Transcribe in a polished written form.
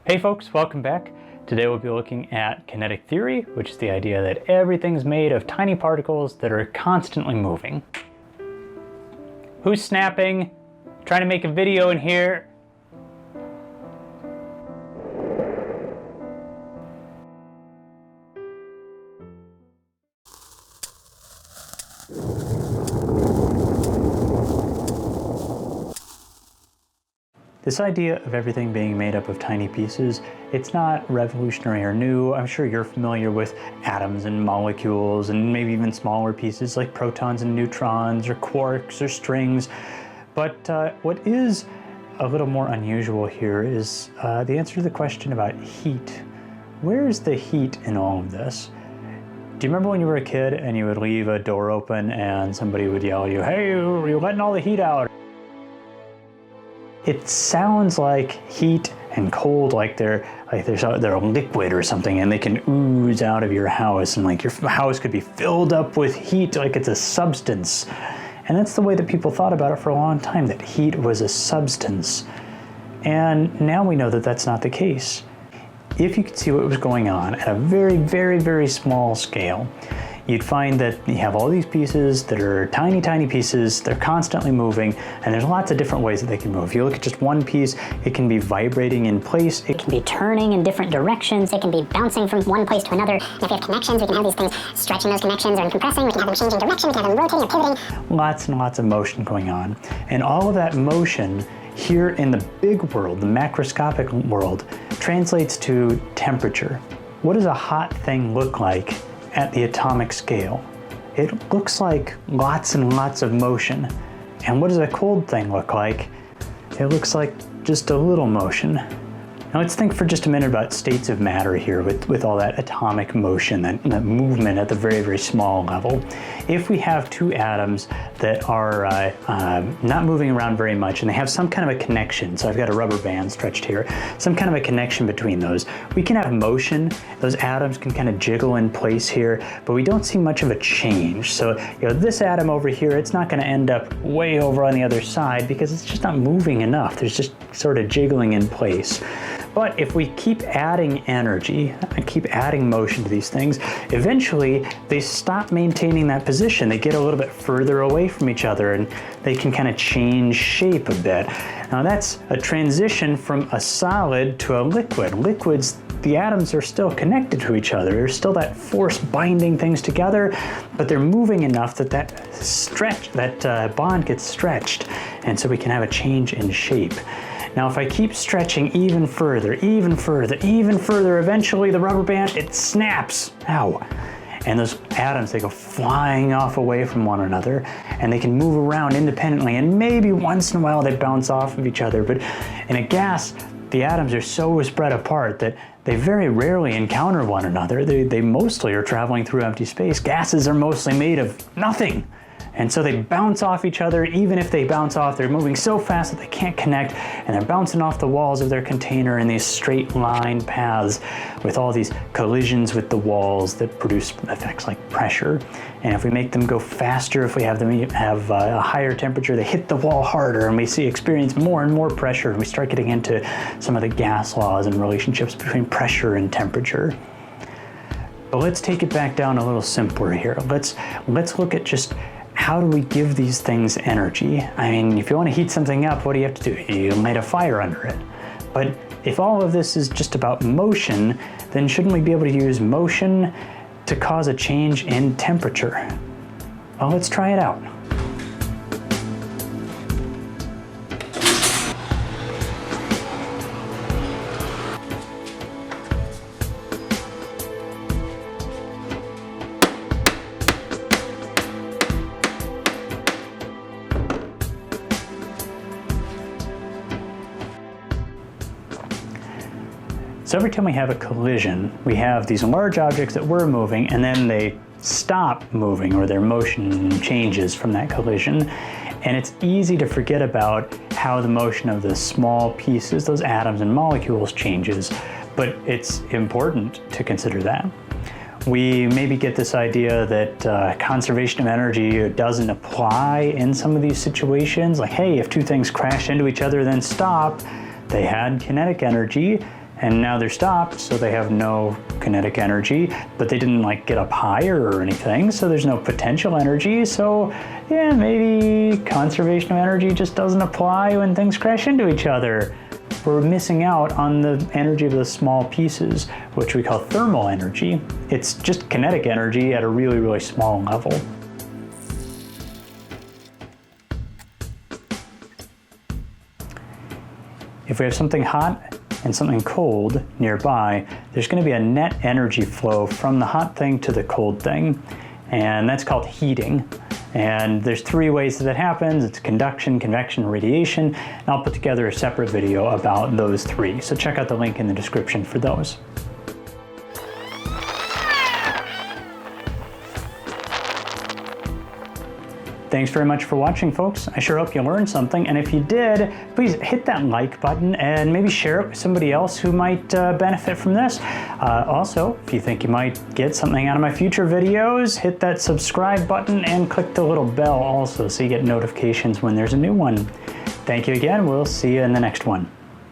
Hey folks, welcome back. Today we'll be looking at kinetic theory, which is the idea that everything's made of tiny particles that are constantly moving. Who's snapping? Trying to make a video in here? This idea of everything being made up of tiny pieces, it's not revolutionary or new. I'm sure you're familiar with atoms and molecules and maybe even smaller pieces like protons and neutrons or quarks or strings. But what is a little more unusual here is the answer to the question about heat. Where is the heat in all of this? Do you remember when you were a kid and you would leave a door open and somebody would yell at you, "Hey, you're letting all the heat out"? It sounds like heat and cold, like they're a liquid or something, and they can ooze out of your house, and like your house could be filled up with heat, like it's a substance. And that's the way that people thought about it for a long time, that heat was a substance. And now we know that that's not the case. If you could see what was going on at a very, very, very small scale, you'd find that you have all these pieces that are tiny, tiny pieces. They're constantly moving, and there's lots of different ways that they can move. If you look at just one piece, it can be vibrating in place. It can be turning in different directions. It can be bouncing from one place to another. And if we have connections, we can have these things stretching those connections or compressing. We can have them changing direction. We can have them rotating or pivoting. Lots and lots of motion going on. And all of that motion here in the big world, the macroscopic world, translates to temperature. What does a hot thing look like at the atomic scale? It looks like lots and lots of motion. And what does a cold thing look like? It looks like just a little motion. Now let's think for just a minute about states of matter here with all that atomic motion, that movement at the very, very small level. If we have two atoms that are not moving around very much and they have some kind of a connection, so I've got a rubber band stretched here, some kind of a connection between those, we can have motion. Those atoms can kind of jiggle in place here, but we don't see much of a change. So this atom over here, it's not going to end up way over on the other side because it's just not moving enough. There's just sort of jiggling in place. But if we keep adding energy and keep adding motion to these things, eventually they stop maintaining that position. They get a little bit further away from each other and they can kind of change shape a bit. Now that's a transition from a solid to a liquid. Liquids, the atoms are still connected to each other. There's still that force binding things together, but they're moving enough that that bond gets stretched, and so we can have a change in shape. Now, if I keep stretching even further, eventually the rubber band, it snaps. Ow. And those atoms, they go flying off away from one another, and they can move around independently, and maybe once in a while they bounce off of each other. But in a gas, the atoms are so spread apart that they very rarely encounter one another. They mostly are traveling through empty space. Gases are mostly made of nothing. And so they bounce off each other. Even if they bounce off, they're moving so fast that they can't connect, and they're bouncing off the walls of their container in these straight line paths with all these collisions with the walls that produce effects like pressure. And if we make them go faster, if we have them have a higher temperature, they hit the wall harder, and we experience more and more pressure, and we start getting into some of the gas laws and relationships between pressure and temperature. But let's take it back down a little simpler here. Let's look at just how do we give these things energy? I mean, if you want to heat something up, what do you have to do? You light a fire under it. But if all of this is just about motion, then shouldn't we be able to use motion to cause a change in temperature? Well, let's try it out. So every time we have a collision, we have these large objects that were moving, and then they stop moving, or their motion changes from that collision. And it's easy to forget about how the motion of the small pieces, those atoms and molecules, changes, but it's important to consider that. We maybe get this idea that conservation of energy doesn't apply in some of these situations. Like, hey, if two things crash into each other then stop, they had kinetic energy, and now they're stopped, so they have no kinetic energy, but they didn't like get up higher or anything, so there's no potential energy. So yeah, maybe conservation of energy just doesn't apply when things crash into each other. We're missing out on the energy of the small pieces, which we call thermal energy. It's just kinetic energy at a really, really small level. If we have something hot and something cold nearby, there's going to be a net energy flow from the hot thing to the cold thing, and that's called heating. And there's three ways that happens. It's conduction, convection, radiation. And I'll put together a separate video about those three. So check out the link in the description for those. Thanks very much for watching, folks. I sure hope you learned something, and if you did, please hit that like button and maybe share it with somebody else who might benefit from this. Also, if you think you might get something out of my future videos, hit that subscribe button and click the little bell also so you get notifications when there's a new one. Thank you again. We'll see you in the next one.